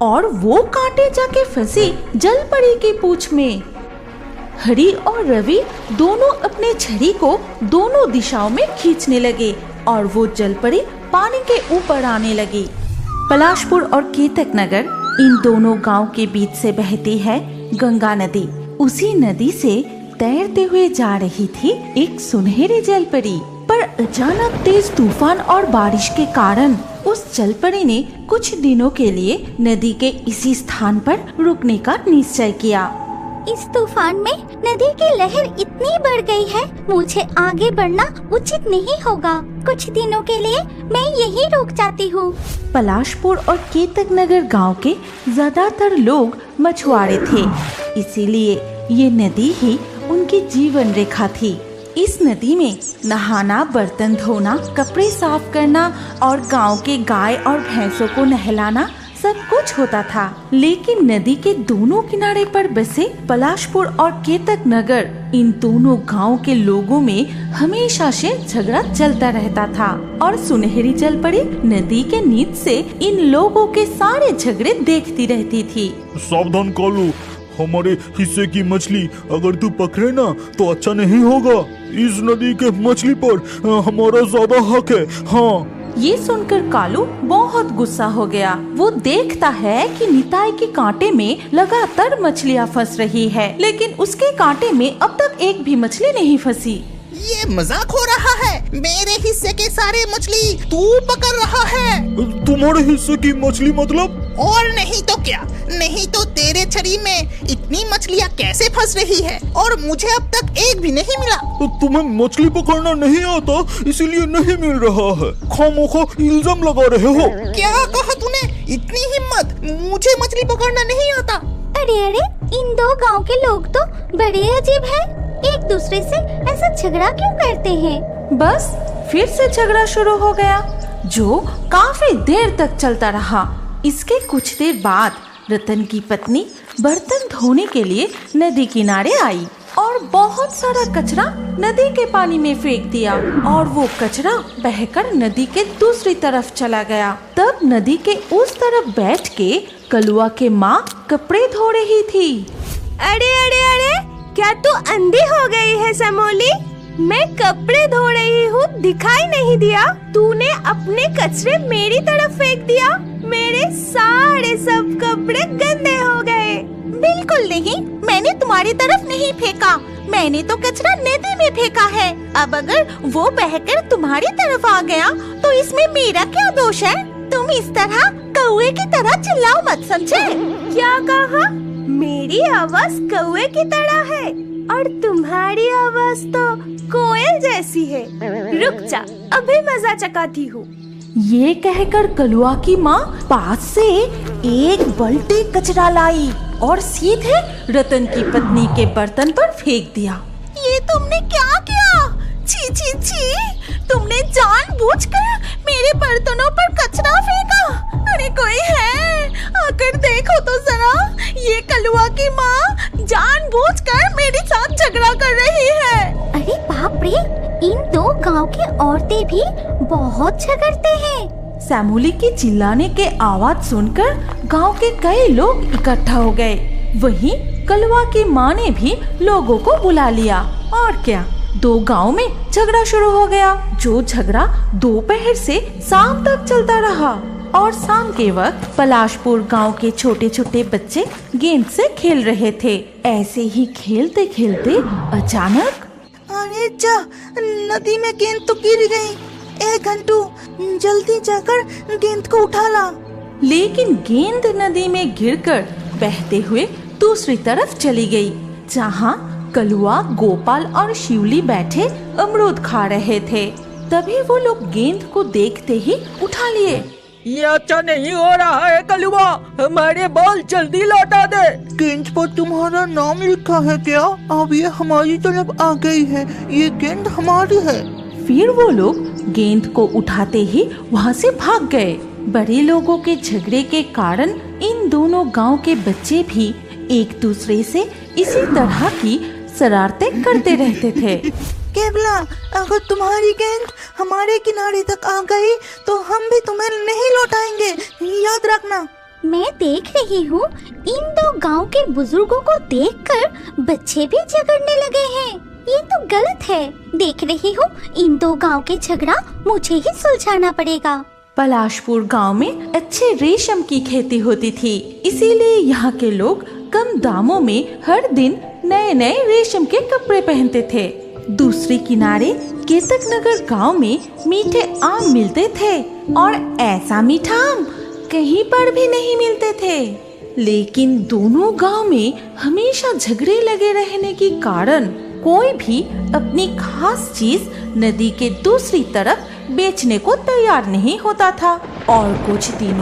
और वो कांटे जाके फंसी जलपरी की पूंछ में। हरी और रवि दोनों अपने छड़ी को दोनों दिशाओं में खींचने लगे और वो जलपरी पानी के ऊपर आने लगी। पलाशपुर और केतक नगर, इन दोनों गांव के बीच से बहती है गंगा नदी। उसी नदी से तैरते हुए जा रही थी एक सुनहरी जलपरी। पर अचानक तेज तूफान और बारिश के कारण उस जलपरी ने कुछ दिनों के लिए नदी के इसी स्थान पर रुकने का निश्चय किया। इस तूफान में नदी की लहर इतनी बढ़ गई है, मुझे आगे बढ़ना उचित नहीं होगा। कुछ दिनों के लिए मैं यहीं रुक जाती हूँ। पलाशपुर और केतक नगर गाँव के ज्यादातर लोग मछुआरे थे, इसीलिए ये नदी ही उनकी जीवन रेखा थी। इस नदी में नहाना, बर्तन धोना, कपड़े साफ करना और गांव के गाय और भैंसों को नहलाना सब कुछ होता था। लेकिन नदी के दोनों किनारे पर बसे पलाशपुर और केतक नगर, इन दोनों गांव के लोगों में हमेशा से झगड़ा चलता रहता था और सुनहरी जलपरी नदी के नीच से इन लोगों के सारे झगड़े देखती रहती थी। सावधान कालू, हमारे हिस्से की मछली अगर तू पकड़े ना तो अच्छा नहीं होगा। इस नदी के मछली पर हमारा ज्यादा हक है। हाँ। ये सुनकर कालू बहुत गुस्सा हो गया। वो देखता है कि निताई के कांटे में लगातार मछलियाँ फंस रही है, लेकिन उसके कांटे में अब तक एक भी मछली नहीं फंसी। ये मजाक हो रहा है। मेरे हिस्से के सारे मछली तू पकड़ रहा है। तुम्हारे हिस्से की मछली मतलब? और नहीं तो क्या, नहीं तो तेरे छड़ी में इतनी मछलियाँ कैसे फंस रही है और मुझे अब तक एक भी नहीं मिला। तुम्हें मछली पकड़ना नहीं आता इसीलिए नहीं मिल रहा है। खामोखा इल्जाम लगा रहे हो। क्या कहा तूने? इतनी हिम्मत, मुझे मछली पकड़ना नहीं आता। अरे अरे, इन दो गांव के लोग तो बड़े अजीब हैं। एक दूसरे से ऐसा झगड़ा क्यों करते हैं? बस फिर से झगड़ा शुरू हो गया, जो काफी देर तक चलता रहा। इसके कुछ देर बाद रतन की पत्नी बर्तन धोने के लिए नदी किनारे आई और बहुत सारा कचरा नदी के पानी में फेंक दिया और वो कचरा बहकर नदी के दूसरी तरफ चला गया। तब नदी के उस तरफ बैठ के कलुआ के माँ कपड़े धो रही थी। अरे अरे अरे, क्या तू अंधी हो गई है समोली? मैं कपड़े धो रही हूँ, दिखाई नहीं दिया? तूने अपने कचरे मेरी तरफ फेंक दिया। मेरे सारे सब कपड़े गंदे हो गए। बिल्कुल नहीं, मैंने तुम्हारी तरफ नहीं फेंका। मैंने तो कचरा नदी में फेंका है। अब अगर वो बहकर तुम्हारी तरफ आ गया तो इसमें मेरा क्या दोष है? तुम इस तरह कौवे की तरह चिल्लाओ मत, समझे? क्या कहा? मेरी आवाज कौवे की तरह है और तुम्हारी आवाज तो कोयल जैसी है। रुक जा, अभी मजा चकाती हूँ। ये कहकर कलुआ की माँ पास से एक बाल्टी कचरा लाई और सीधे रतन की पत्नी के बर्तन पर फेंक दिया। ये तुमने क्या किया? छी छी छी, तुमने जानबूझकर मेरे बर्तनों पर कचरा फेंका। अरे कोई है, आकर देखो तो जरा। ये कलुआ की माँ जानबूझकर मेरे साथ झगड़ा कर रही है। अरे बाप रे, इन दो गांव की औरतें भी बहुत झगड़ते हैं। सैमुली की चिल्लाने के आवाज सुनकर गांव के कई लोग इकट्ठा हो गए। वहीं कलुआ की माँ ने भी लोगों को बुला लिया और क्या, दो गांव में झगड़ा शुरू हो गया, जो झगड़ा दोपहर से शाम तक चलता रहा। और शाम के वक्त पलाशपुर गांव के छोटे छोटे बच्चे गेंद से खेल रहे थे। ऐसे ही खेलते खेलते अचानक, अरे जा, नदी में गेंद तो गिर गई। ए घंटू, जल्दी जाकर गेंद को उठा ला। लेकिन गेंद नदी में गिरकर बहते हुए दूसरी तरफ चली गई, जहां कलुआ, गोपाल और शिवली बैठे अमरूद खा रहे थे। तभी वो लोग गेंद को देखते ही उठा लिए। ये अच्छा नहीं हो रहा है कलुआ, हमारे बॉल जल्दी लौटा दे। गेंद पर तुम्हारा नाम लिखा है क्या? अब ये हमारी तरफ आ गई है, ये गेंद हमारी है। फिर वो लोग गेंद को उठाते ही वहाँ से भाग गए। बड़े लोगों के झगड़े के कारण इन दोनों गांव के बच्चे भी एक दूसरे से इसी तरह की शरारतें करते रहते थे। केवला, अगर तुम्हारी गेंद हमारे किनारे तक आ गई तो हम भी तुम्हें नहीं लौटाएंगे, याद रखना। मैं देख रही हूँ इन दो गांव के बुजुर्गों को देखकर बच्चे भी झगड़ने लगे हैं। ये तो गलत है। देख रही हूँ इन दो गांव के झगड़ा मुझे ही सुलझाना पड़ेगा। पलाशपुर गांव में अच्छे रेशम की खेती होती थी, इसीलिए यहाँ के लोग कम दामों में हर दिन नए नए रेशम के कपड़े पहनते थे। दूसरे किनारे केतक नगर गांव में मीठे आम मिलते थे और ऐसा मीठा आम कहीं पर भी नहीं मिलते थे। लेकिन दोनों गांव में हमेशा झगड़े लगे रहने के कारण कोई भी अपनी खास चीज नदी के दूसरी तरफ बेचने को तैयार नहीं होता था। और कुछ दिनों